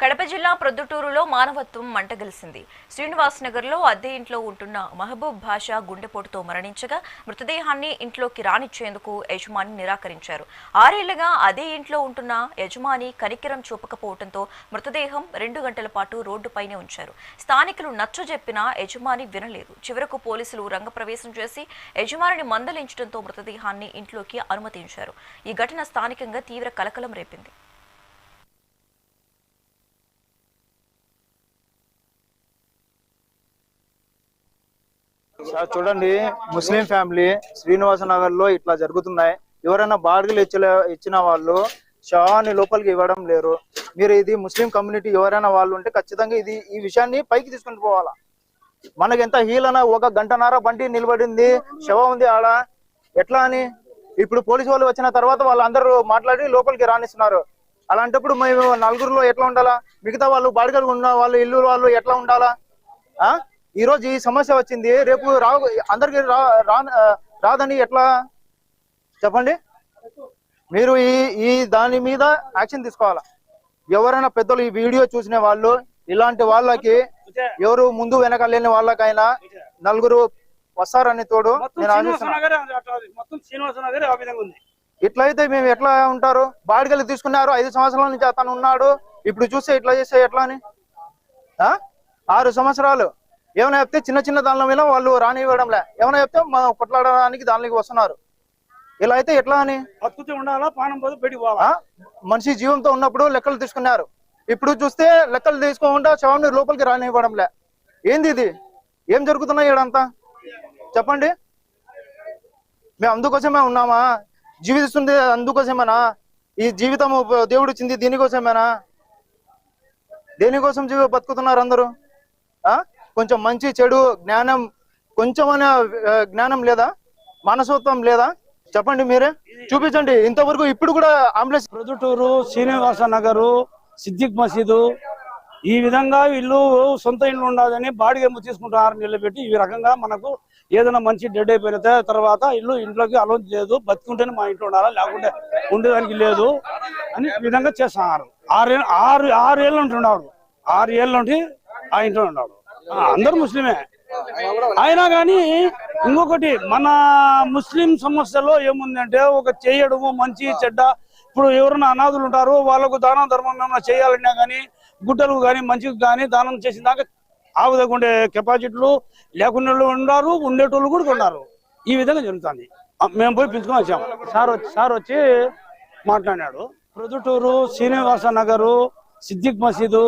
కడప జిల్లా ప్రొద్దుటూరులో మానవత్వం మంటగలిసింది. శ్రీనివాస్ నగర్లో అద్దె ఇంట్లో ఉంటున్న మహబూబ్ భాషా గుండెపోటుతో మరణించగా మృతదేహాన్ని ఇంట్లోకి రానిచ్చేందుకు యజమాని నిరాకరించారు. 6 ఏళ్లుగా అదే ఇంట్లో ఉంటున్న యజమాని కనికరం చూపకపోవడంతో మృతదేహం 2 గంటల పాటు రోడ్డుపైనే ఉంచారు. స్థానికులు నచ్చజెప్పినా యజమాని వినలేదు. చివరకు పోలీసులు రంగప్రవేశం చేసి యజమానిని మందలించడంతో మృతదేహాన్ని ఇంట్లోకి అనుమతించారు. ఈ ఘటన స్థానికంగా తీవ్ర కలకలం రేపింది. చూడండి, ముస్లిం ఫ్యామిలీ శ్రీనివాస నగర్ లో ఇట్లా జరుగుతున్నాయి. ఎవరైనా బాడిగలు ఇచ్చిన వాళ్ళు శవాన్ని లోపలికి ఇవ్వడం లేరు. మీరు ఇది ముస్లిం కమ్యూనిటీ ఎవరైనా వాళ్ళు ఉంటే ఖచ్చితంగా ఈ విషయాన్ని పైకి తీసుకుని పోవాలా. మనకి ఎంత హీలన 1 గంటన్నర బండి నిలబడింది, శవం ఉంది ఆడ. ఎట్లా అని ఇప్పుడు పోలీసు వాళ్ళు వచ్చిన తర్వాత వాళ్ళందరూ మాట్లాడి లోపలికి రానిస్తున్నారు. అలాంటప్పుడు మేము నలుగురులో ఎట్లా ఉండాలా? మిగతా వాళ్ళు బాడిగలు ఉన్న వాళ్ళు ఇల్లు వాళ్ళు ఎట్లా ఉండాలా? ఈ రోజు ఈ సమస్య వచ్చింది, రేపు అందరికి రాదని ఎట్లా చెప్పండి? మీరు ఈ దాని మీద యాక్షన్ తీసుకోవాలా. ఎవరైనా పెద్దలు ఈ వీడియో చూసిన వాళ్ళు ఇలాంటి వాళ్ళకి ఎవరు ముందు వెనక లేని వాళ్ళకైనా నలుగురు వస్తారని తోడు నేను ఆశిస్తున్నాను. ఇట్లయితే మేము ఎట్లా ఉంటారు? బాడిగలు తీసుకున్నారు, 5 సంవత్సరాల నుంచి అతను ఉన్నాడు. ఇప్పుడు చూస్తే ఇట్లా చేస్తే ఎట్లా అని? 6 సంవత్సరాలు ఏమైనా చెప్తే చిన్న దానిలో మీద వాళ్ళు రానివ్వడంలే. ఏమైనా చెప్తే కొట్లాడడానికి దానికి వస్తున్నారు. ఇలా అయితే ఎట్లా అని? మనిషి జీవంతో ఉన్నప్పుడు లెక్కలు తీసుకున్నారు. ఇప్పుడు చూస్తే లెక్కలు తీసుకోకుండా శవాన్ని లోపలికి రానివ్వడంలే. ఏంది ఇది? ఏం జరుగుతున్నాయి ఇక్కడంతా చెప్పండి? మేము అందుకోసమే ఉన్నామా? జీవిస్తుంది అందుకోసమేనా? ఈ జీవితం దేవుడు ఇచ్చింది దీనికోసమేనా? దేనికోసం బతుకుతున్నారు అందరూ? కొంచెం మంచి చెడు జ్ఞానం, కొంచెమైనా జ్ఞానం లేదా? మనసత్వం లేదా? చెప్పండి, మీరే చూపించండి. ఇంతవరకు ఇప్పుడు కూడా అంబులెన్స్ ప్రొద్దుటూరు, శ్రీనివాస నగరు, సిద్దిక్ మసీదు ఈ విధంగా ఇల్లు సొంత ఇల్లు ఉండదని బాడిగ తీసుకుంటున్నారు. నిలబెట్టి ఈ రకంగా మనకు ఏదైనా మంచి డెడ్ అయిపోయిన తర్వాత ఇంట్లోకి అలో లేదు, బతుకుంటేనే మా ఇంట్లో ఉండాలా, లేకుంటే ఉండేదానికి లేదు అని ఈ విధంగా చేస్తున్నారు. 6 ఏళ్ళు ఉంటున్నాడు, 6 ఏళ్ళ నుండి ఆ ఇంట్లో ఉన్నాడు. అందరూ ముస్లిమే అయినా కానీ ఇంకొకటి మన ముస్లిం సమస్యలో ఏముందంటే ఒక చేయడము మంచి చెడ్డ. ఇప్పుడు ఎవరైనా అనాథులు ఉంటారు, వాళ్ళకు దాన ధర్మం ఏమైనా చేయాలన్నా కానీ గుడ్డలు కానీ మంచికి కానీ దానం చేసిన దాకా ఆవుదకుండే కెపాసిటీలు లేకుండా ఉన్నారు, ఉండేటోళ్ళు కూడా ఉన్నారు. ఈ విధంగా జరుగుతుంది. మేము పోయి పిలుచుకొని వచ్చాము. సార్ వచ్చి మాట్లాడినాడు. ప్రొద్దుటూరు, శ్రీనివాస నగరు, సిద్దిక్ మసీదు